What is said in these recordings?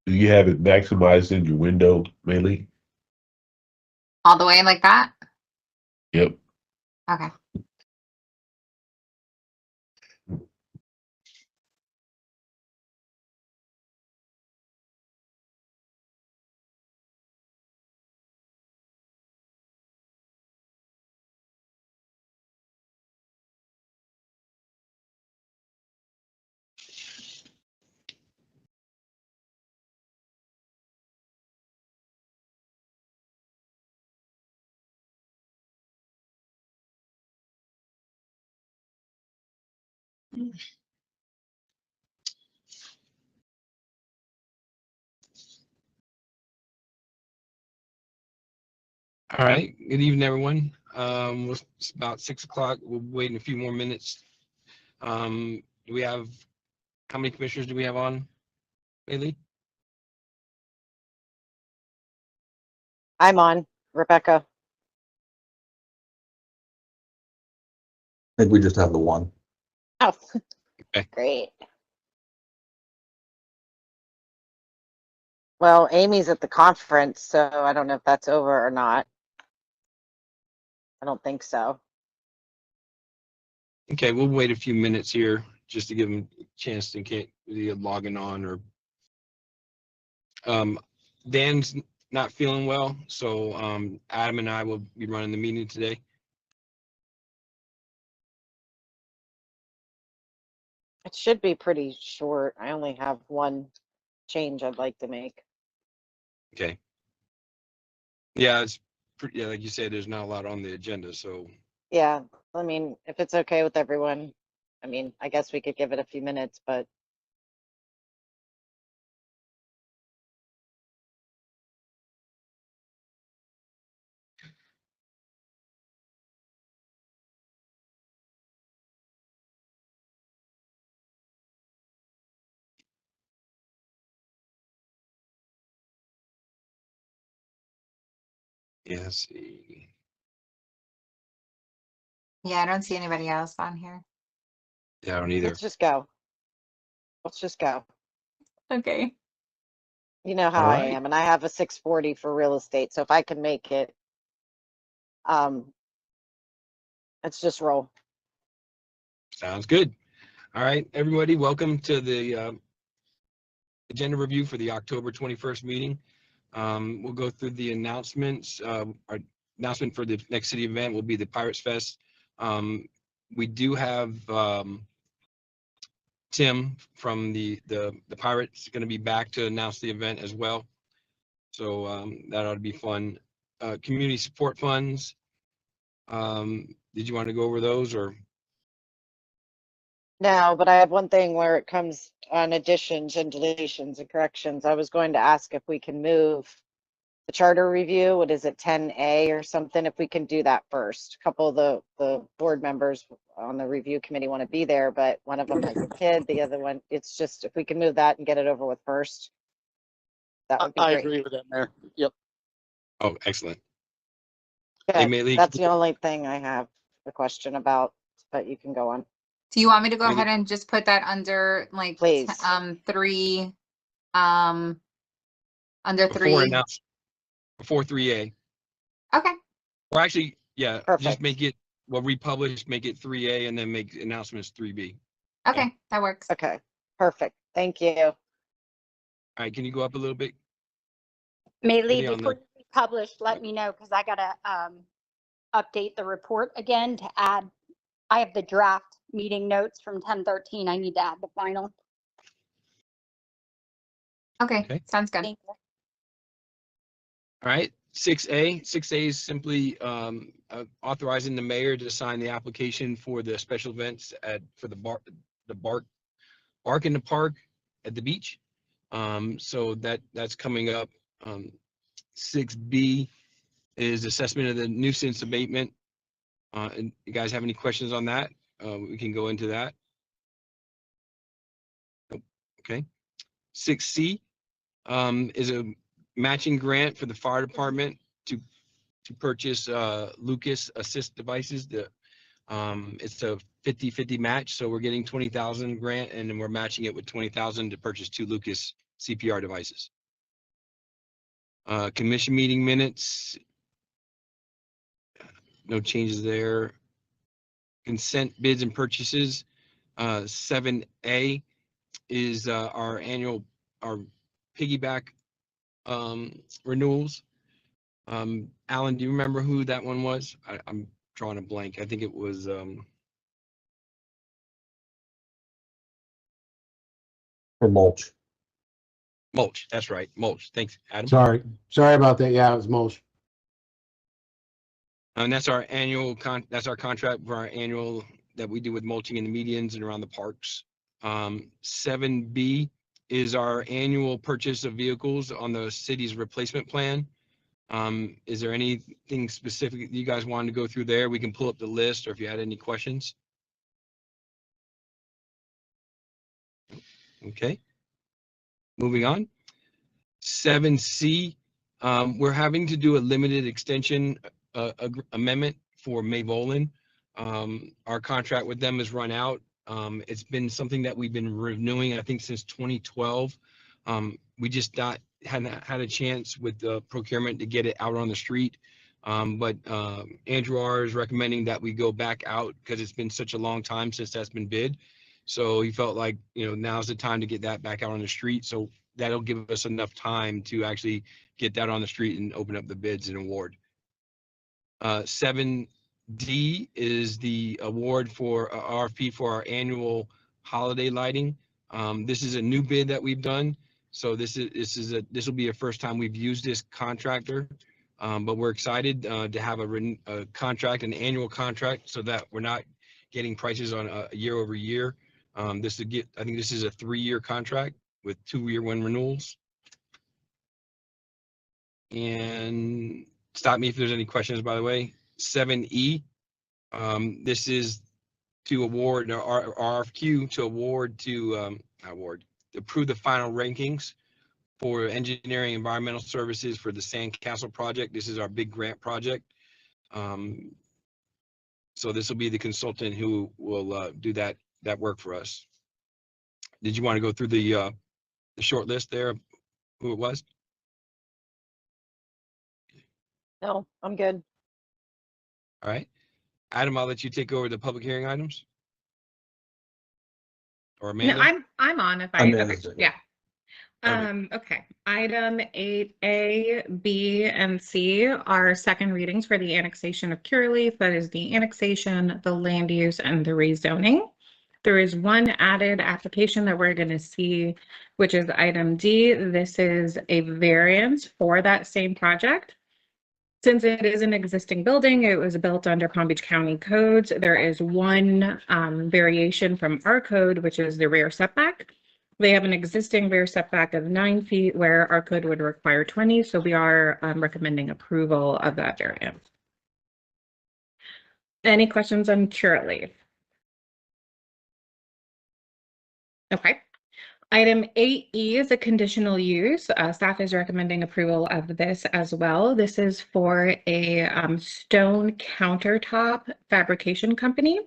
Do you have it maximized in your window, Maylee? All the way like that? Yep. Okay. All right. Good evening, everyone. It's about 6 o'clock. We'll wait a few more minutes. Do we have, how many commissioners do we have on, Bailey? I'm on, Rebecca. I think we just have the one. Oh, Okay. great. Well, Amy's at the conference, so I don't know if that's over or not. I don't think so. Okay, we'll wait a few minutes here just to give them a chance to get logging on or Dan's not feeling well, so Adam and I will be running the meeting today. It should be pretty short. I only have one change I'd like to make. Okay. Yeah, it's pretty, yeah, like you said, there's not a lot on the agenda, so Yeah, I mean, if it's okay with everyone, I mean, I guess we could give it a few minutes, but yeah, let's see. Yeah, I don't see anybody else on here. Yeah, I don't either. let's just go. Let's just go. Okay. You know how All I right. am, and I have a 640 for real estate, so if I can make it, let's just roll. Sounds good. All right, everybody, welcome to the agenda review for the October 21st meeting. We'll go through the announcements. Our announcement for the next city event will be the Pirates Fest. We do have Tim from the Pirates going to be back to announce the event as well. So that ought to be fun. Community support funds. Did you want to go over those or? No, but I have one thing where it comes on additions and deletions and corrections. I was going to ask if we can move the charter review. What is it, 10A or something? If we can do that first. A couple of the board members on the review committee want to be there, but one of them has a kid. The other one, it's just if we can move that and get it over with first, that would be I great. agree with that, Mayor. Yep. Oh, excellent. Okay, Hey, Maylee, that's the only thing I have a question about, but you can go on. Do you want me to go Really? ahead and just put that under like Please. three, under before 3? before 3A. Okay. Or actually, yeah, just Perfect. make it, well, republish, make it 3A and then make announcements 3B. Okay, that works. Okay, perfect. Thank you. All right, can you go up a little bit? Maylee, on before the- you publish, let me know because I gotta update the report again to add. I have the draft meeting notes from 10:13. I need to add the final. Okay, Okay. sounds good. Thank you. All right, 6A. 6A is simply authorizing the mayor to sign the application for the special events for the bark in the park at the beach. So that's coming up. 6B is assessment of the nuisance abatement. And you guys have any questions on that? We can go into that. Okay. 6C is a matching grant for the fire department to purchase Lucas assist devices. It's a 50-50 match, so we're getting 20,000 grant, and then we're matching it with 20,000 to purchase 2 Lucas CPR devices. Commission meeting minutes. No changes there. Consent bids and purchases. 7A is our piggyback renewals. Alan, do you remember who that one was? I'm drawing a blank. I think it was For mulch. mulch. That's right, mulch. Thanks, Adam. Sorry about that. Yeah, it was mulch. And that's our annual that's our contract for our annual that we do with mulching in the medians and around the parks. 7B is our annual purchase of vehicles on the city's replacement plan. Is there anything specific you guys wanted to go through there? We can pull up the list, or if you had any questions. Okay. Moving on. 7C, we're having to do a limited extension amendment for Mayvolan. Our contract with them has run out. It's been something that we've been renewing, I think, since 2012. We just hadn't had a chance with the procurement to get it out on the street. But Andrew R. is recommending that we go back out because it's been such a long time since that's been bid. So he felt like, now's the time to get that back out on the street. So that'll give us enough time to actually get that on the street and open up the bids and award. 7D is the award for RFP for our annual holiday lighting. This is a new bid that we've done. So this will be a first time we've used this contractor, but we're excited to have a contract, an annual contract, so that we're not getting prices on a year over year. I think this is a 3-year contract with 2-year renewals. And stop me if there's any questions, by the way. 7E, this is to award our RFQ to approve the final rankings for engineering environmental services for the Sandcastle project. This is our big grant project. So this will be the consultant who will do that work for us. Did you want to go through the short list there of who it was? No, I'm good. All right. Adam, I'll let you take over the public hearing items. Or No, Amanda? I'm on if I'm okay, managing it. yeah. Okay. Okay. Item 8A, B, and C are second readings for the annexation of Curaleaf. That is the annexation, the land use, and the rezoning. There is one added application that we're going to see, which is item D. This is a variance for that same project. Since it is an existing building, it was built under Palm Beach County codes. There is one variation from our code, which is the rear setback. They have an existing rear setback of 9 feet where our code would require 20. So we are recommending approval of that variance. Any questions on Curaleaf? Okay. Item 8E is a conditional use. Staff is recommending approval of this as well. This is for a stone countertop fabrication company.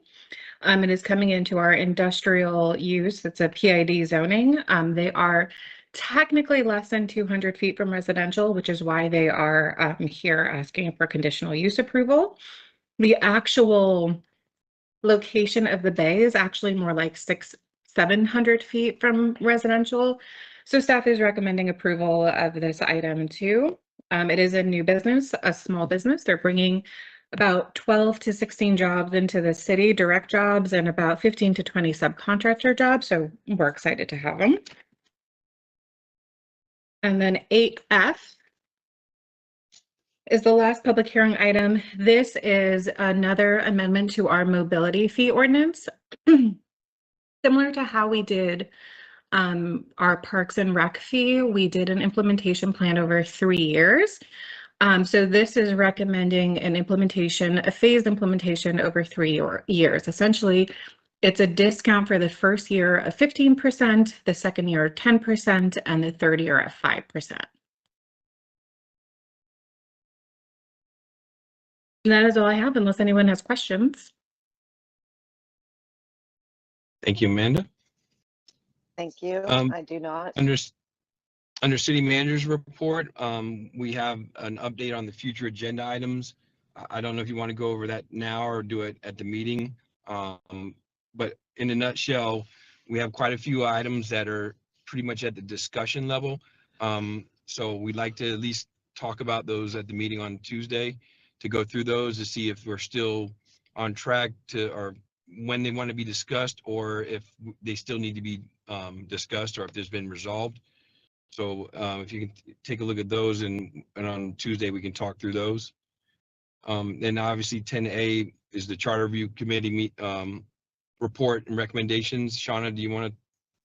It is coming into our industrial use. It's a PID zoning. They are technically less than 200 feet from residential, which is why they are here asking for conditional use approval. The actual location of the bay is actually more like 700 feet from residential. So staff is recommending approval of this item too. It is a new business, a small business. They're bringing about 12 to 16 jobs into the city, direct jobs, and about 15 to 20 subcontractor jobs. So we're excited to have them. And then 8F is the last public hearing item. This is another amendment to our mobility fee ordinance. Similar to how we did our Parks and Rec fee, we did an implementation plan over 3 years. So this is recommending a phased implementation over 3 years. Essentially, it's a discount for the first year of 15%, the second year 10%, and the third year at 5%. And that is all I have, unless anyone has questions. Thank you, Amanda. Thank you. Um, I do not. Under city manager's report, we have an update on the future agenda items. I don't know if you want to go over that now or do it at the meeting. But in a nutshell, we have quite a few items that are pretty much at the discussion level. So we'd like to at least talk about those at the meeting on Tuesday, to go through those to see if we're still on track to, or when they want to be discussed, or if they still need to be discussed, or if there's been resolved. So if you can take a look at those, and on Tuesday we can talk through those. Then obviously 10A is the Charter Review Committee report and recommendations. Shauna, do you want to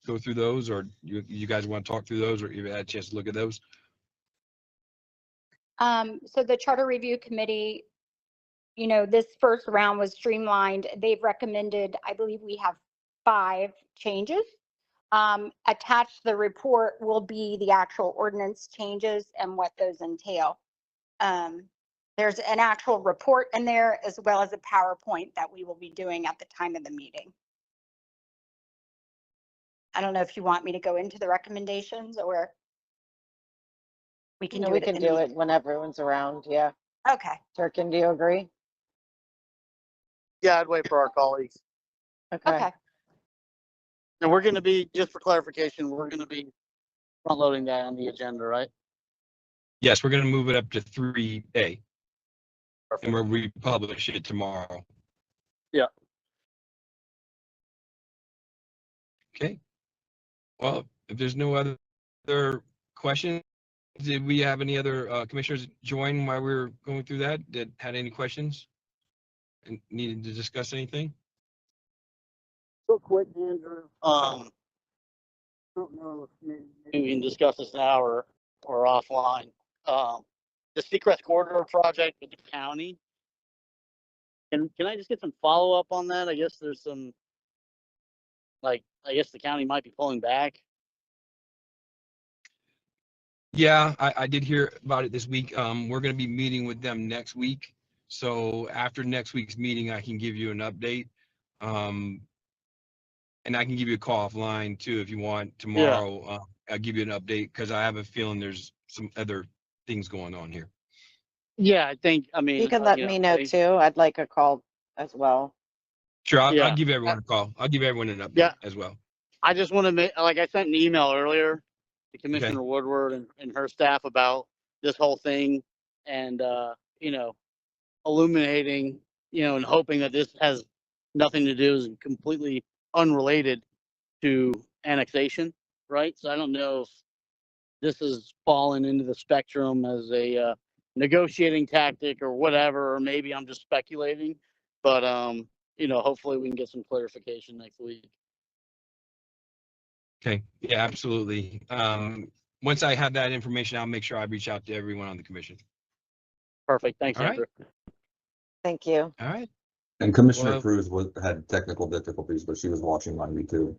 go through those, or you guys want to talk through those, or you've had a chance to look at those? So the Charter Review Committee, you know, this first round was streamlined. They've recommended, I believe we have 5 changes. Attached to the report will be the actual ordinance changes and what those entail. There's an actual report in there, as well as a PowerPoint that we will be doing at the time of the meeting. I don't know if you want me to go into the recommendations, or we can No, do we it at can the do meeting. it when everyone's around. Yeah. Okay. Turkin, do you agree? Yeah, I'd wait for our colleagues. Okay. And we're going to be, just for clarification, we're going to be front loading that on the agenda, right? Yes, we're going to move it up to 3A, Perfect. and we'll republish it tomorrow. Yeah. Okay. Well, if there's no other questions, did we have any other commissioners join while we were going through that had any questions and needed to discuss anything? Real quick, Andrew. I don't know if maybe we can discuss this now or offline. The Seacrest Corridor project with the county. Can I just get some follow up on that? I guess there's some, like, I guess the county might be pulling back. Yeah, I did hear about it this week. We're going to be meeting with them next week. So after next week's meeting, I can give you an update. And I can give you a call offline too if you want tomorrow. I'll give you an update, because I have a feeling there's some other things going on here. Yeah, I mean, You can let me know too. I'd like a call as well. Sure, I'll Yeah. give everyone a call. I'll give everyone an update Yeah. as well. I just want to make, like, I sent an email earlier to Commissioner Woodward and her staff about this whole thing, and you know, illuminating, you know, and hoping that this has nothing to do, is completely unrelated to annexation, right? So I don't know if this has fallen into the spectrum as a negotiating tactic or whatever, or maybe I'm just speculating, but you know, hopefully we can get some clarification next week. Okay, yeah, absolutely. Once I have that information, I'll make sure I reach out to everyone on the commission. Perfect. Thanks, All right. Andrew. Thank you. All right. And Commissioner Well- Cruz had technical difficulties, but she was watching on me too.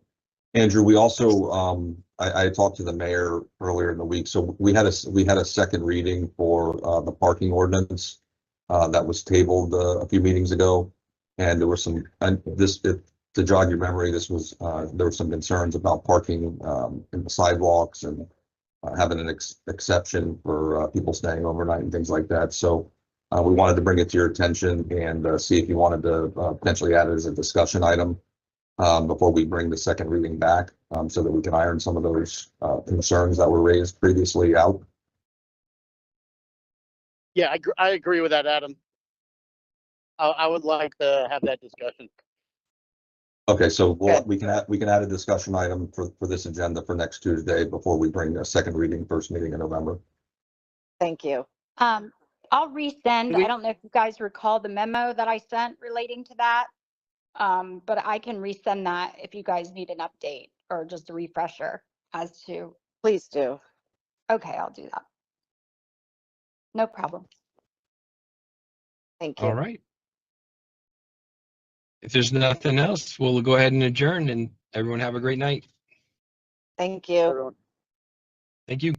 Andrew, we also, I talked to the mayor earlier in the week, so we had a second reading for the parking ordinance that was tabled a few meetings ago, and there were some, and to jog your memory, this was there were some concerns about parking in the sidewalks and having an exception for people staying overnight and things like that. So we wanted to bring it to your attention and see if you wanted to potentially add it as a discussion item before we bring the second reading back, so that we can iron some of those concerns that were raised previously out. Yeah, I agree with that, Adam. I would like to have that discussion. Okay, so Good. we can add a discussion item for this agenda for next Tuesday before we bring a second reading, first meeting in November. Thank you. I'll resend. We- I don't know if you guys recall the memo that I sent relating to that. But I can resend that if you guys need an update or just a refresher as to, Please do. okay, I'll do that. No problem. Thank you. All right. If there's nothing else, we'll go ahead and adjourn, and everyone have a great night. Thank you. Everyone. Thank you.